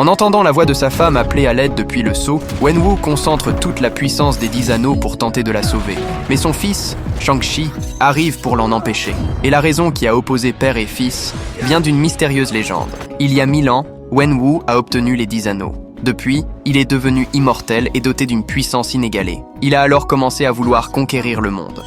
En entendant la voix de sa femme appeler à l'aide depuis le seau, Wenwu concentre toute la puissance des 10 anneaux pour tenter de la sauver. Mais son fils, Shang-Chi, arrive pour l'en empêcher. Et la raison qui a opposé père et fils vient d'une mystérieuse légende. Il y a 1000 ans, Wenwu a obtenu les 10 anneaux. Depuis, il est devenu immortel et doté d'une puissance inégalée. Il a alors commencé à vouloir conquérir le monde.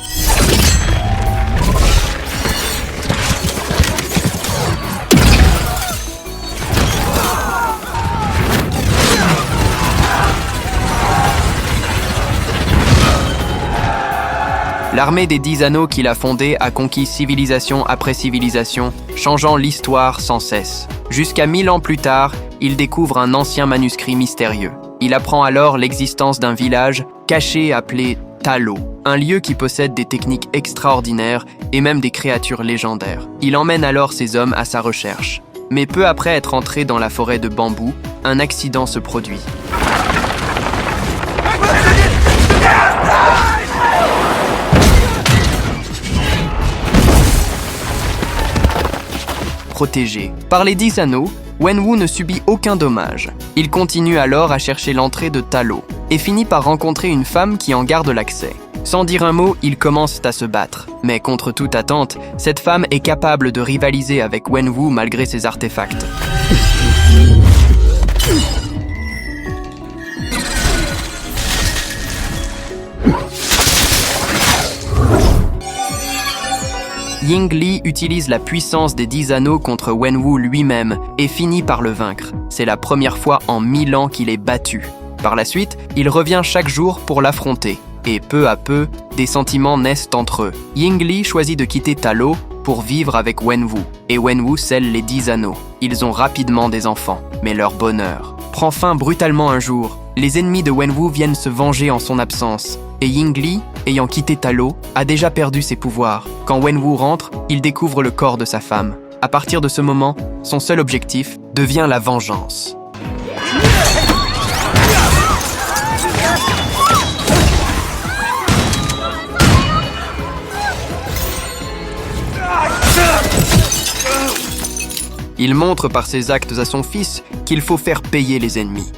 L'armée des 10 anneaux qu'il a fondée a conquis civilisation après civilisation, changeant l'histoire sans cesse. Jusqu'à 1000 ans plus tard, il découvre un ancien manuscrit mystérieux. Il apprend alors l'existence d'un village caché appelé Ta Lo, un lieu qui possède des techniques extraordinaires et même des créatures légendaires. Il emmène alors ses hommes à sa recherche. Mais peu après être entré dans la forêt de bambou, un accident se produit. Protégé par les 10 anneaux, Wenwu ne subit aucun dommage. Il continue alors à chercher l'entrée de Ta Lo et finit par rencontrer une femme qui en garde l'accès. Sans dire un mot, ils commencent à se battre. Mais contre toute attente, cette femme est capable de rivaliser avec Wenwu malgré ses artefacts. Ying Li utilise la puissance des 10 anneaux contre Wenwu lui-même et finit par le vaincre. C'est la première fois en 1000 ans qu'il est battu. Par la suite, il revient chaque jour pour l'affronter. Et peu à peu, des sentiments naissent entre eux. Ying Li choisit de quitter Ta Lo pour vivre avec Wenwu. Et Wenwu scelle les 10 anneaux. Ils ont rapidement des enfants, mais leur bonheur prend fin brutalement un jour. Les ennemis de Wenwu viennent se venger en son absence. Et Ying Li, ayant quitté Ta Lo, a déjà perdu ses pouvoirs. Quand Wenwu rentre, il découvre le corps de sa femme. À partir de ce moment, son seul objectif devient la vengeance. Il montre par ses actes à son fils qu'il faut faire payer les ennemis.